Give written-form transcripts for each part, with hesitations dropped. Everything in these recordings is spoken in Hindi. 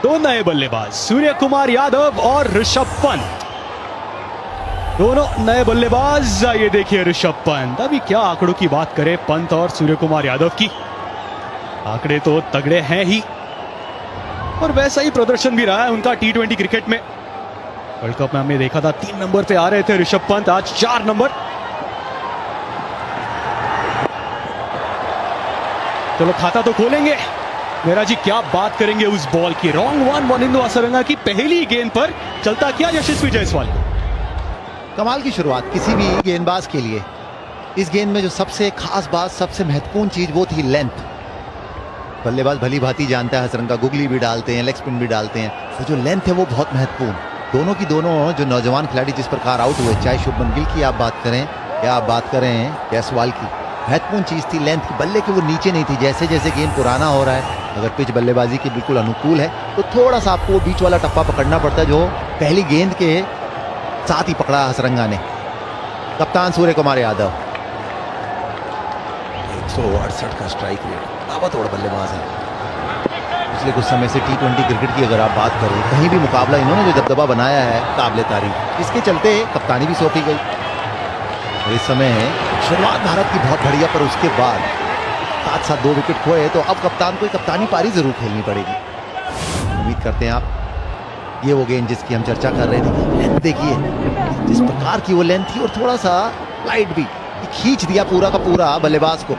दो नए बल्लेबाज सूर्य कुमार यादव और ऋषभ पंत, दोनों नए बल्लेबाज। ये देखिए ऋषभ पंत, अभी क्या आंकड़ों की बात करें पंत और सूर्य कुमार यादव की, आंकड़े तो तगड़े हैं ही और वैसा ही प्रदर्शन भी रहा है उनका टी20 क्रिकेट में। वर्ल्ड कप में हमने देखा था 3 नंबर पे आ रहे थे ऋषभ पंत, आज 4 नंबर। चलो खाता तो खोलेंगे। मेरा जी क्या बात करेंगे उस बॉल की, रॉन्ग वन वनिंदु हसरंगा की पहली गेंद पर, चलता क्या यशस्वी जायसवाल को। कमाल की शुरुआत किसी भी गेंदबाज के लिए। इस गेंद में जो सबसे खास बात, सबसे महत्वपूर्ण चीज वो थी लेंथ। बल्लेबाज भली भांति जानता है हसरंगा गुगली भी डालते हैं, लेग स्पिन भी डालते हैं, तो जो लेंथ है वो बहुत महत्वपूर्ण। दोनों की दोनों जो नौजवान खिलाड़ी जिस प्रकार आउट हुए, चाहे शुभमन गिल की आप बात करें या आप बात करें जायसवाल की, महत्वपूर्ण चीज थी लेंथ की। बल्ले की वो नीचे नहीं थी। जैसे जैसे गेंद पुराना हो रहा है, अगर पिच बल्लेबाजी की बिल्कुल अनुकूल है तो थोड़ा सा आपको बीच वाला टप्पा पकड़ना पड़ता है, जो पहली गेंद के साथ ही पकड़ा हसरंगा ने। कप्तान सूर्य कुमार यादव 168 का स्ट्राइक रेट, ताबड़तोड़ बल्लेबाज है। पिछले कुछ समय से टी20 क्रिकेट की अगर आप बात करें, कहीं भी मुकाबला इन्होंने जो दबदबा बनाया है काबिले तारीफ। इसके चलते कप्तानी भी सौंपी गई और इस समय शुरुआत भारत की बहुत बढ़िया, पर उसके बाद साथ साथ 2 विकेट खोए, तो अब कप्तान को कप्तानी पारी जरूर खेलनी पड़ेगी। उम्मीद करते हैं आप। ये वो गेंद जिसकी हम चर्चा कर रहे थे, लेंथ देखिए जिस प्रकार की वो लेंथ थी और थोड़ा सा लाइट भी, खींच दिया पूरा का पूरा बल्लेबाज को।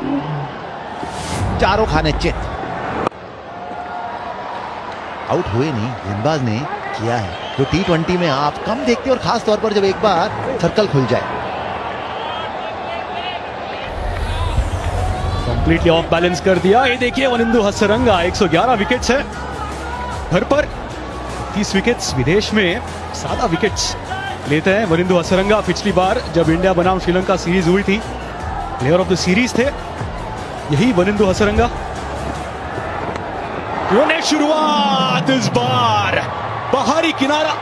चारों खाने चित, आउट हुए नहीं, गेंदबाज ने किया है जो टी20 में आप कम देखते हैं, और खास तौर पर जब एक बार सर्कल खुल जाए। कंप्लीटली ऑफ बैलेंस कर दिया। ये देखिए वनिंदु हसरंगा, 111 विकेट्स है घर पर, 30 विकेट्स विदेश में, सादा विकेट्स लेते हैं वनिंदु हसरंगा। पिछली बार जब इंडिया बनाम श्रीलंका सीरीज हुई थी, प्लेयर ऑफ द सीरीज थे यही वनिंदु हसरंगा। शुरुआत इस बार बाहरी किनारा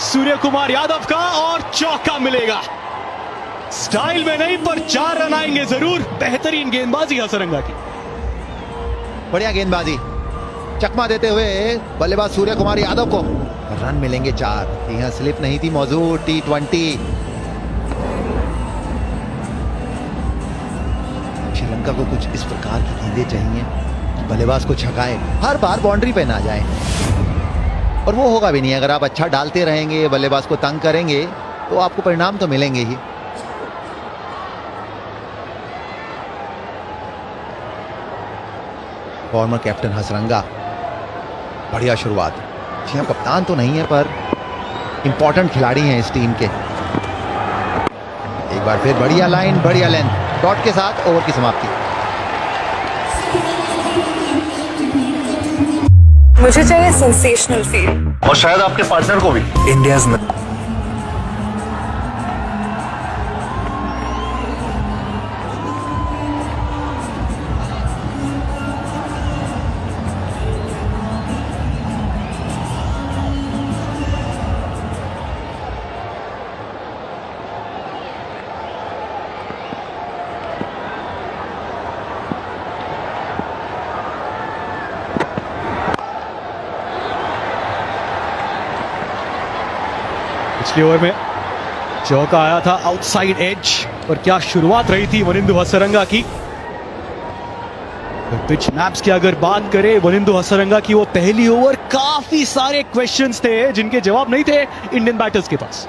सूर्य कुमार यादव का और चौका मिलेगा। स्टाइल में नहीं पर 4 रन आएंगे जरूर। बेहतरीन गेंदबाजी हसरंगा की, बढ़िया गेंदबाजी, चकमा देते हुए बल्लेबाज सूर्य कुमार यादव को रन मिलेंगे 4। यहां स्लिप नहीं थी मौजूद। टी20 श्रीलंका को कुछ इस प्रकार की गेंदें चाहिए, बल्लेबाज को छकाए, हर बार बाउंड्री पे ना जाए, और वो होगा भी नहीं। अगर आप अच्छा डालते रहेंगे, बल्लेबाज को तंग करेंगे, तो आपको परिणाम तो मिलेंगे ही। फॉर्मर कैप्टन हसरंगा, बढ़िया शुरुआत। जी हम कप्तान तो नहीं है पर इंपॉर्टेंट खिलाड़ी हैं इस टीम के। एक बार फिर बढ़िया लाइन, बढ़िया लेंथ, डॉट के साथ ओवर की समाप्ति। मुझे चाहिए सेंसेशनल फील, और शायद आपके पार्टनर को भी। इंडियाज में पिछले ओवर में चौका आया था आउटसाइड एज, और क्या शुरुआत रही थी वनिंदु हसरंगा की। पिच मैप्स की अगर बात करें वनिंदु हसरंगा की, वो पहली ओवर काफी सारे क्वेश्चंस थे जिनके जवाब नहीं थे इंडियन बैटर्स के पास।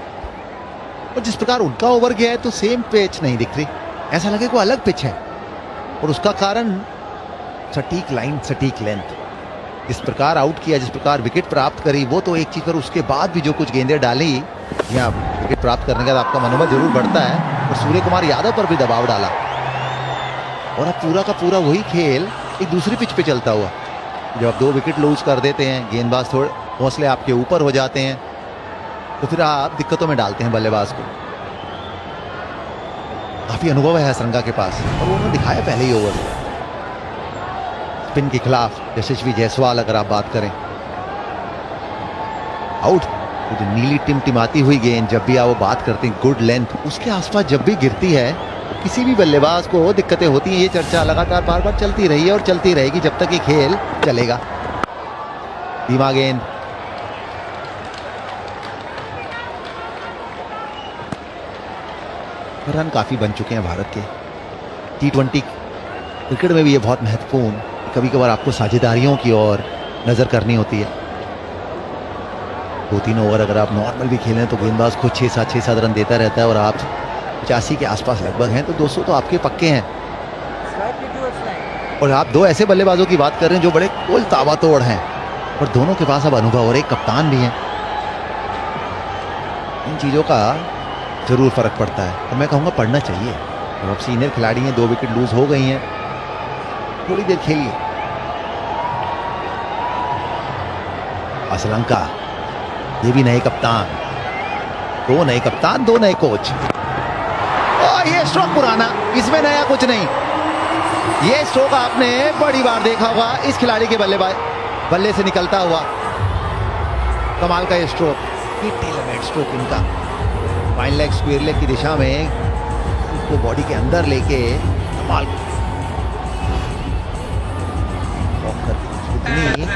और जिस प्रकार उनका ओवर गया है तो सेम पिच नहीं दिख रही, ऐसा लगे कोई अलग पिच है, और उसका कारण सटीक लाइन, सटीक लेंथ। जिस प्रकार आउट किया, जिस प्रकार विकेट प्राप्त करी, वो तो एक चीज, पर उसके बाद भी जो कुछ गेंदें डाली, यहाँ विकेट प्राप्त करने के बाद आपका मनोबल जरूर बढ़ता है। और सूर्य कुमार यादव पर भी दबाव डाला, और अब पूरा का पूरा वही खेल एक दूसरी पिच पे चलता हुआ। जब आप 2 विकेट लूज कर देते हैं, गेंदबाज थोड़े हौसले आपके ऊपर हो जाते हैं, तो फिर आप दिक्कतों में डालते हैं बल्लेबाज को। काफी अनुभव है हसरंगा के पास, और वो उन्होंने दिखाया पहले ही ओवर। स्पिन के खिलाफ यशस्वी जायसवाल अगर आप बात करें, आउट। जो नीली टिमटिमाती हुई गेंद, जब भी आप वो बात करते हैं गुड लेंथ, उसके आसपास जब भी गिरती है तो किसी भी बल्लेबाज को दिक्कतें होती हैं। ये चर्चा लगातार बार बार चलती रही है और चलती रहेगी जब तक ये खेल चलेगा। धीमा गेंद, रन काफी बन चुके हैं भारत के। T20 क्रिकेट में भी ये बहुत महत्वपूर्ण, कभी कभार आपको साझेदारियों की ओर नजर करनी होती है। 2-3 ओवर अगर आप नॉर्मल भी खेलें तो गेंदबाज खुद 6-7 रन देता रहता है और आप 85 के आसपास लगभग हैं, तो 200 तो आपके पक्के हैं। और आप दो ऐसे बल्लेबाजों की बात कर रहे हैं जो बड़े कुल ताबड़तोड़ हैं और दोनों के पास अब अनुभव और एक कप्तान भी है। इन चीजों का जरूर फर्क पड़ता है और मैं कहूँगा पढ़ना चाहिए। और अब सीनियर खिलाड़ी हैं, 2 विकेट लूज हो गई हैं, थोड़ी देर खेलिए। श्रीलंका, ये भी नए कप्तान, 2 नए कप्तान, 2 नए कोच। और ये स्ट्रोक पुराना, इसमें नया कुछ नहीं। ये स्ट्रोक आपने बड़ी बार देखा होगा इस खिलाड़ी के बल्ले से निकलता हुआ। कमाल का ये स्ट्रोक, ये टेलरमेड स्ट्रोक इनका, फाइन लेग स्क्वायर लेग की दिशा में उसको बॉडी के अंदर लेके कमाल। इतनी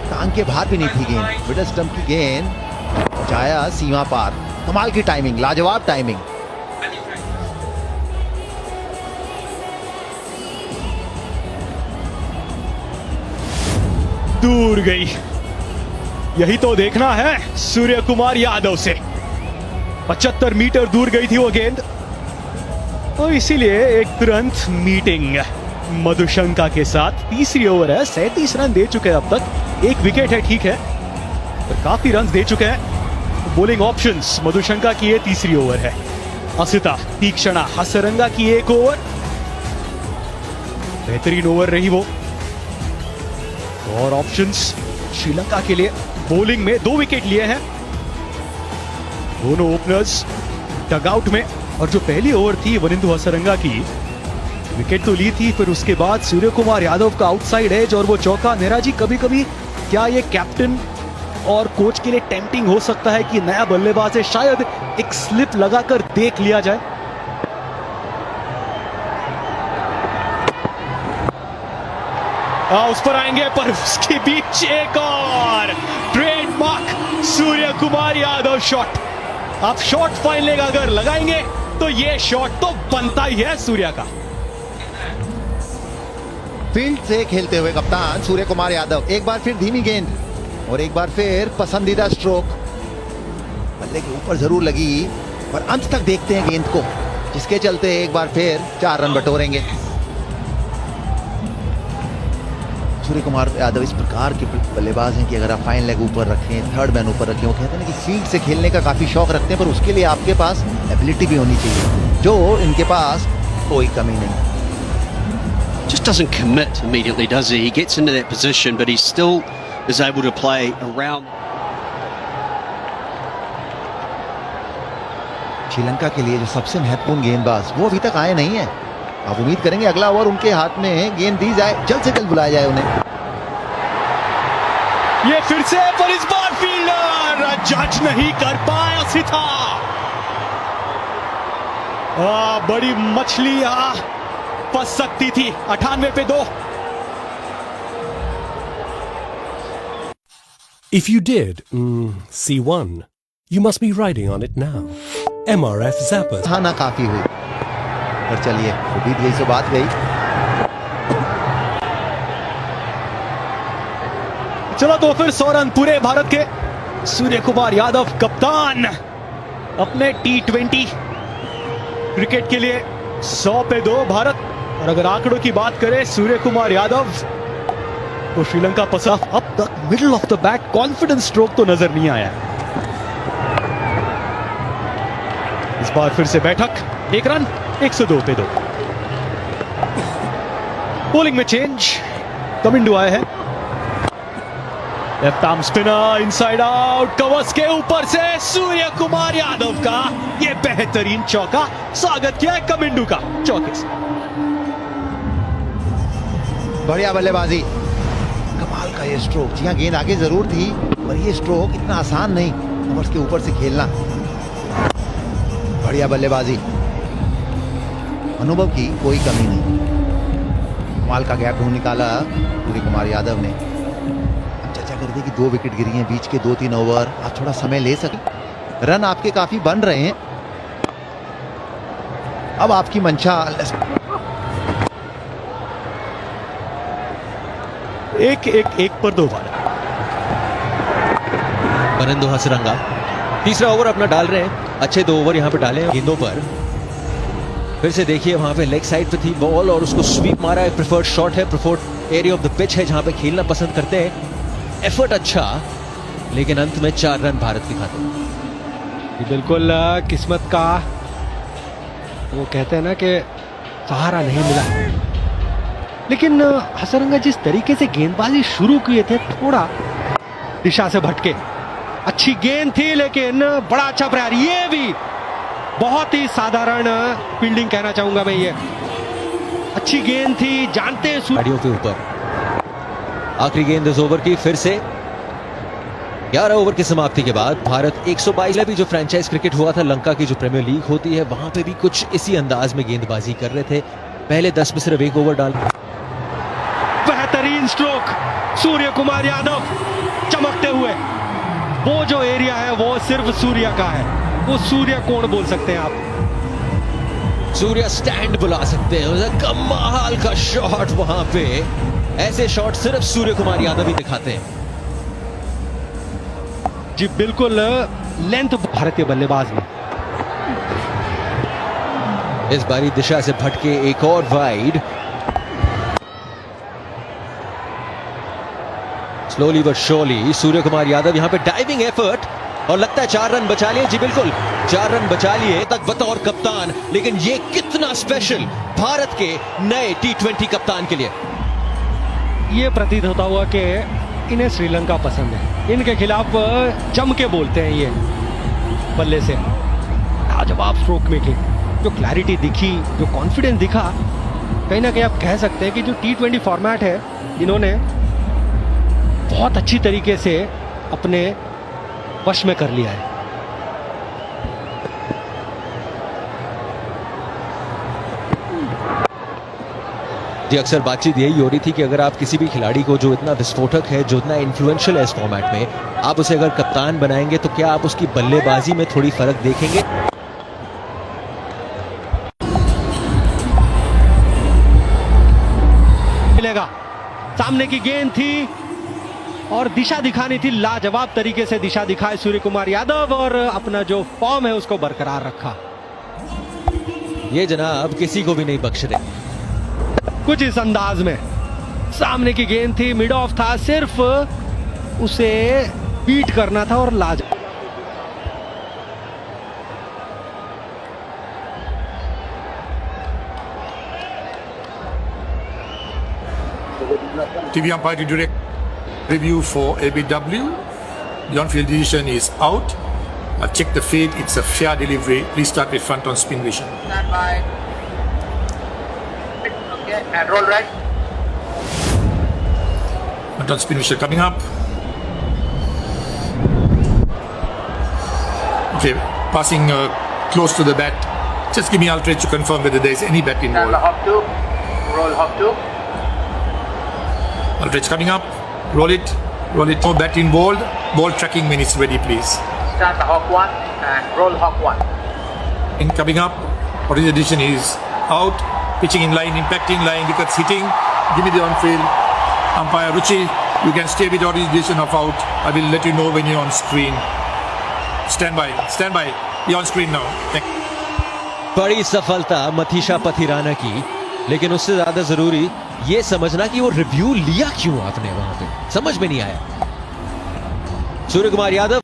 टांग के बाहर भी नहीं थी गेंद, मिडल स्टंप की गेंद पहुंचाया सीमा पार। कमाल की टाइमिंग, लाजवाब टाइमिंग। दूर गई, यही तो देखना है सूर्य कुमार यादव से। 75 मीटर दूर गई थी वो गेंद, तो इसीलिए एक तुरंत मीटिंग मधुशंका के साथ। तीसरी ओवर है, 37 रन दे चुके हैं अब तक, 1 विकेट है, ठीक है, पर काफी रन दे चुके हैं। बोलिंग ऑप्शंस मधुशंका की ये तीसरी ओवर है। असिता तीक्षणा हसरंगा की 1 ओवर, बेहतरीन ओवर रही वो। और ऑप्शंस श्रीलंका के लिए बॉलिंग में 2 विकेट लिए हैं, दोनों ओपनर्स डगआउट में। और जो पहली ओवर थी वनिंदु हसरंगा की, विकेट तो ली थी, फिर उसके बाद सूर्य कुमार यादव का आउटसाइड एज और वो चौका। नेहरा जी, कभी कभी क्या ये कैप्टन और कोच के लिए टेम्पटिंग हो सकता है कि नया बल्लेबाज है, शायद एक स्लिप लगाकर देख लिया जाए? उस पर आएंगे, पर उसके बीच एक और ट्रेडमार्क सूर्य कुमार यादव शॉट। आप शॉट फाइन लेग अगर लगाएंगे तो ये शॉट तो बनता ही है सूर्या का। फील्ड से खेलते हुए कप्तान सूर्य कुमार यादव, एक बार फिर धीमी गेंद और एक बार फिर पसंदीदा स्ट्रोक। बल्ले के ऊपर जरूर लगी, पर अंत तक देखते हैं गेंद को, जिसके चलते एक बार फिर 4 रन बटोरेंगे। सूर्य कुमार यादव इस प्रकार के बल्लेबाज हैं कि अगर आप फाइन लेग ऊपर रखें, थर्ड मैन ऊपर रखें, वो कहते हैं ना कि फील्ड से खेलने का काफी शौक रखते हैं, पर उसके लिए आपके पास एबिलिटी भी होनी चाहिए, जो इनके पास कोई कमी नहीं। Just doesn't commit immediately, does he? He gets into that position, but he still is able to play around. Sri Lanka के लिए जो सबसे महत्वपूर्ण गेंदबाज वो अभी तक आए नहीं है। आप उम्मीद करेंगे अगला ओवर उनके हाथ में गेंद दी जाए, जल्द से जल्द बुलाया जाए उन्हें। ये फिर से, पर इस बार फील्डर जज नहीं कर पाया। सिथा बड़ी मछली फंस सकती थी। 98 पे 2। If you did see one, you must be riding on it now. MRF Zappers. हाँ ना, काफी हुई, पर चलिए वो बीत गई सो बात गई। चलो तो फिर 100 रन पूरे भारत के। सूर्य कुमार यादव कप्तान अपने T20 क्रिकेट के लिए 100 पे 2 भारत। और अगर आंकड़ों की बात करें सूर्य कुमार यादव तो श्रीलंका पसंद अब तक middle of the bat confidence stroke तो नजर नहीं आया। इस बार फिर से बैठक, 1 रन, 102 पे 2। बॉलिंग में चेंज, कमिंडू आए हैं। Left arm spinner, inside out, covers के ऊपर से सूर्य कुमार यादव का ये बेहतरीन चौका। स्वागत किया है कमिंडू का चौके से। बढ़िया बल्लेबाजी, कमाल का ये स्ट्रोक। जी हाँ, गेंद आगे जरूर थी, पर ये स्ट्रोक इतना आसान नहीं, कवर्स के ऊपर से खेलना। बढ़िया बल्लेबाजी, अनुभव की कोई कमी नहीं। कमाल का गैप ढूंढ निकाला सूर्य कुमार यादव ने। अब चर्चा करें देखिए 2 विकेट गिरी हैं, बीच के 2-3 ओवर, आप थोड़ा समय ले सकें। रन आपके काफी बन रहे हैं। अब आपकी मंशा एक पर 2 बार। बरंदो हसरंगा तीसरा ओवर अपना डाल रहे हैं। अच्छे 2 ओवर यहां पे डाले हैं गेंदों पर। फिर से देखिए वहां पे लेग साइड पे थी बॉल और उसको स्वीप मारा है। प्रेफर्ड शॉट है, preferred area of the pitch है जहां पे खेलना पसंद करते हैं। एफर्ट अच्छा, लेकिन अंत में 4 रन भारत के खाते में। बिल्कुल किस्मत का वो कहते हैं ना कि सहारा नहीं मिला। लेकिन हसरंगा जिस तरीके से गेंदबाजी शुरू किए थे, थोड़ा दिशा से भटके। अच्छी गेंद थी लेकिन बड़ा अच्छा प्रयास। ये भी बहुत ही साधारण फील्डिंग कहना चाहूंगा मैं। ये अच्छी गेंद थी, जानते हैं गाड़ियों के ऊपर। आखिरी गेंद इस ओवर की। फिर से 11 ओवर की समाप्ति के बाद भारत 122 भी जो फ्रेंचाइज क्रिकेट हुआ था लंका की जो प्रीमियर लीग होती है, वहां पे भी कुछ इसी अंदाज में गेंदबाजी कर रहे थे। पहले 10 में सिर्फ 1 ओवर डाल। बेहतरीन स्ट्रोक सूर्य कुमार यादव चमकते हुए। वो जो एरिया है वो सिर्फ सूर्य का है, वो सूर्य कोण बोल सकते हैं आप। सूर्य स्टैंड बुला सकते हैं। कमाल का शॉट वहां पे। ऐसे शॉट सिर्फ सूर्य कुमार यादव ही दिखाते हैं। जी बिल्कुल, लेंथ भारतीय बल्लेबाज में। इस बारी दिशा से भटके एक और wide. Slowly but surely Surya Kumar Yadav यहां पे डाइविंग एफर्ट और लगता है 4 रन बचा लिए। जी बिल्कुल, 4 रन बचा लिए तक बतौर कप्तान। लेकिन ये कितना स्पेशल भारत के नए T20 कप्तान के लिए। ये प्रतीत होता हुआ कि इन्हें श्रीलंका पसंद है। इनके खिलाफ जम के बोलते हैं ये बल्ले से। लाजवाब स्ट्रोक में के जो क्लैरिटी दिखी, जो कॉन्फिडेंस दिखा, कहीं ना कहीं आप कह सकते हैं कि जो T20 फॉर्मेट है इन्होंने बहुत अच्छी तरीके से अपने वश में कर लिया है। जी अक्सर बातचीत यही हो रही थी कि अगर आप किसी भी खिलाड़ी को जो इतना विस्फोटक है, जो इतना इन्फ्लुएंशियल है इस फॉर्मेट में, आप उसे अगर कप्तान बनाएंगे तो क्या आप उसकी बल्लेबाजी में थोड़ी फर्क देखेंगे? मिलेगा। सामने की गेंद थी और दिशा दिखानी थी। लाजवाब तरीके से दिशा दिखाए सूर्य कुमार यादव और अपना जो फॉर्म है उसको बरकरार रखा। ये जनाब किसी को भी नहीं बख्श रहे। कुछ इस अंदाज में सामने की गेंद थी, मिड ऑफ था, सिर्फ उसे बीट करना था और लाज। TV umpire to direct review for ABW. The on-field decision is out. Check the field. It's a fair delivery. Please start with front on spin vision. Stand by. Okay, and roll right. Front on spin vision coming up. Okay, passing close to the bat. Just give me Altrage to confirm whether there is any bat Stand by involved. hop 2. Roll hop 2. Altrage coming up. Roll it. Roll it. No bat involved. Ball tracking when it's ready, please. Stand by hop 1 and roll hop 1. In coming up. Original decision is out. Pitching in line, impacting line, wickets hitting. Give me the on-field. Umpire Ruchi, you can stay with original decision of out. I will let you know when you're on screen. Stand by. Stand by. You're on screen now. Thank you. बड़ी सफलता मथीशा पथिराना की, लेकिन उससे ज्यादा जरूरी ये समझना कि वो रिव्यू लिया क्यों आपने वहां पे, समझ में नहीं आया। सूर्य कुमार यादव